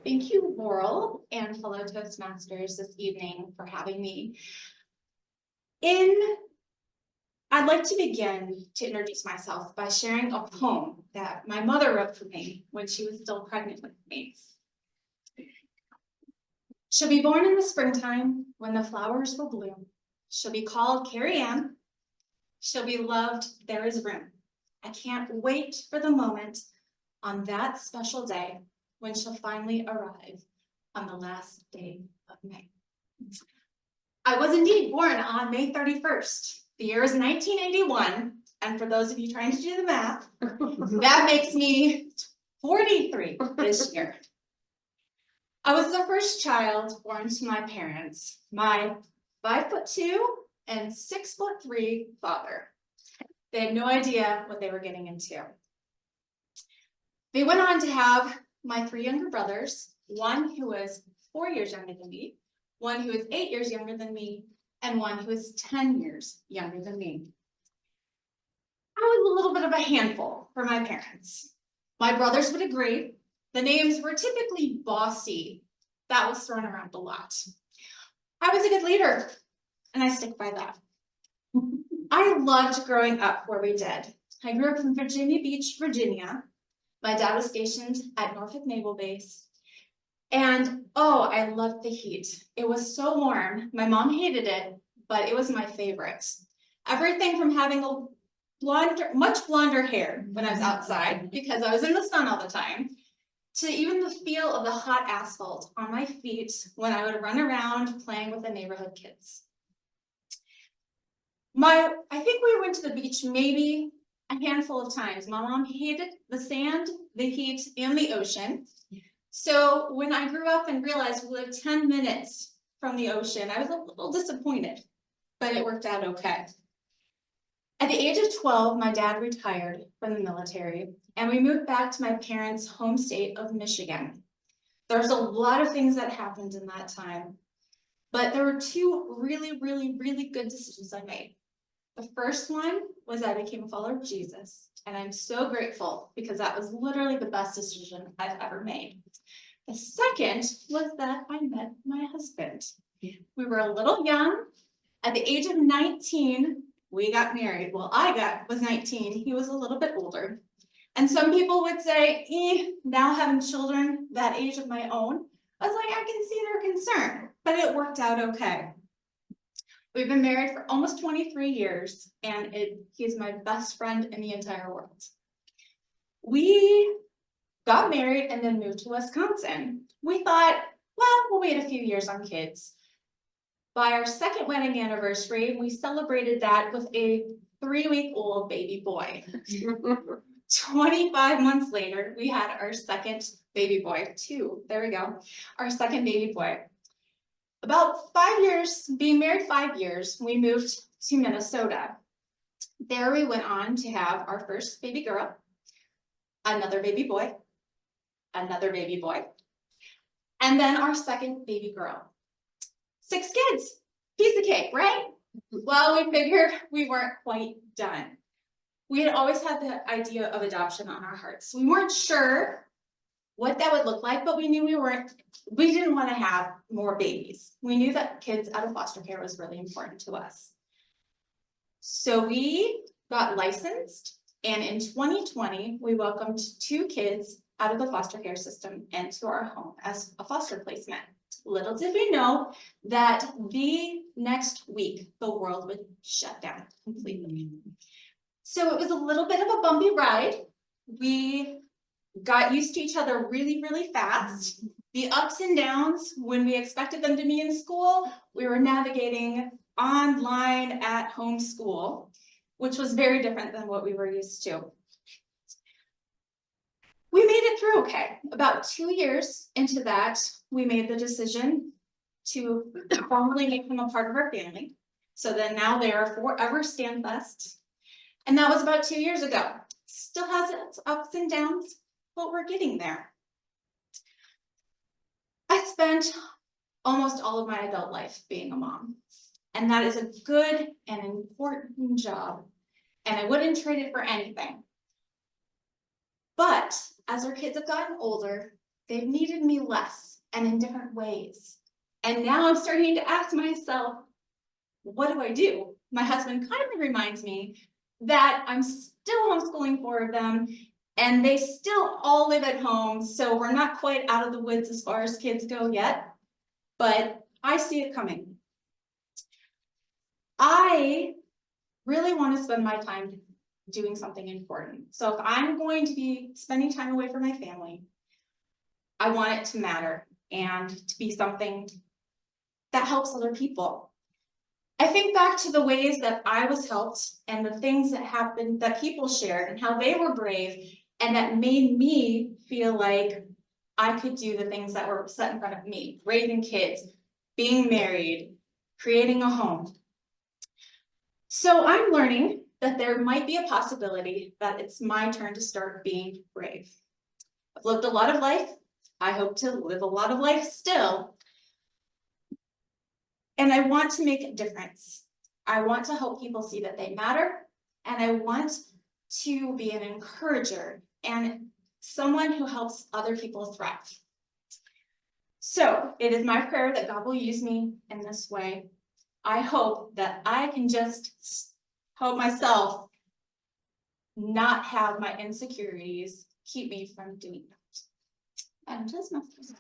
Thank you, Laurel, and fellow Toastmasters this evening for having me. I'd like to begin to introduce myself by sharing a poem that my mother wrote for me when she was still pregnant with me. She'll be born in the springtime when the flowers will bloom. She'll be called Carrie. She'll be loved, there is room. I can't wait for the moment on that special day when she'll finally arrive on the last day of May. I was indeed born on May 31st. The year is 1981, and for those of you trying to do the math, that makes me 43 this year. I was the first child born to my parents, my 5'2" and 6'3" father. They had no idea what they were getting into. They went on to have my 3 younger brothers, one who was 4 years younger than me, one who was 8 years younger than me, and one who was 10 years younger than me. I was a little bit of a handful for my parents. My brothers would agree. The names were typically bossy. That was thrown around a lot. I was a good leader, and I stick by that. I loved growing up where we did. I grew up in Virginia Beach, Virginia. My dad was stationed at Norfolk Naval Base. And oh, I loved the heat. It was so warm. My mom hated it, but it was my favorite. Everything from having a much blonder hair when I was outside because I was in the sun all the time, to even the feel of the hot asphalt on my feet when I would run around playing with the neighborhood kids. I think we went to the beach maybe a handful of times. My mom hated the sand, the heat, and the ocean. So when I grew up and realized we lived 10 minutes from the ocean, I was a little disappointed, but it worked out okay. At the age of 12, my dad retired from the military, and we moved back to my parents' home state of Michigan. There's a lot of things that happened in that time, but there were 2 really good decisions I made. The first one was I became a follower of Jesus, and I'm so grateful because that was literally the best decision I've ever made. The second was that I met my husband. We were a little young. At the age of 19, we got married. Well, was 19. He was a little bit older. And some people would say, now having children that age of my own, I was like, I can see their concern, but it worked out okay. We've been married for almost 23 years, and he's my best friend in the entire world. We got married and then moved to Wisconsin. We thought, well, we'll wait a few years on kids. By our second wedding anniversary, we celebrated that with a 3-week-old baby boy. 25 months later, we had our second baby boy, 2, there we go, our second baby boy. About 5 years, being married 5 years, we moved to Minnesota. There we went on to have our first baby girl, another baby boy, and then our second baby girl. 6 kids, piece of cake, right? Well, we figured we weren't quite done. We had always had the idea of adoption on our hearts. We weren't sure what that would look like, but we knew we didn't want to have more babies. We knew that kids out of foster care was really important to us. So we got licensed, and in 2020, we welcomed 2 kids out of the foster care system into our home as a foster placement. Little did we know that the next week, the world would shut down completely. So it was a little bit of a bumpy ride. We got used to each other really fast. The ups and downs, when we expected them to be in school, we were navigating online at home school, which was very different than what we were used to. We made it through okay. About 2 years into that, we made the decision to formally make them a part of our family. So then now they are forever standfast. And that was about 2 years ago. Still has its ups and downs, but we're getting there. I spent almost all of my adult life being a mom, and that is a good and important job, and I wouldn't trade it for anything. But as our kids have gotten older, they've needed me less and in different ways. And now I'm starting to ask myself, what do I do? My husband kindly reminds me that I'm still homeschooling 4 of them, and they still all live at home, so we're not quite out of the woods as far as kids go yet, but I see it coming. I really want to spend my time doing something important. So if I'm going to be spending time away from my family, I want it to matter and to be something that helps other people. I think back to the ways that I was helped and the things that happened that people shared and how they were brave and that made me feel like I could do the things that were set in front of me, raising kids, being married, creating a home. So I'm learning that there might be a possibility that it's my turn to start being brave. I've lived a lot of life. I hope to live a lot of life still. And I want to make a difference. I want to help people see that they matter. And I want to be an encourager and someone who helps other people thrive. So it is my prayer that God will use me in this way. I hope that I can just help myself not have my insecurities keep me from doing that. And Toastmasters.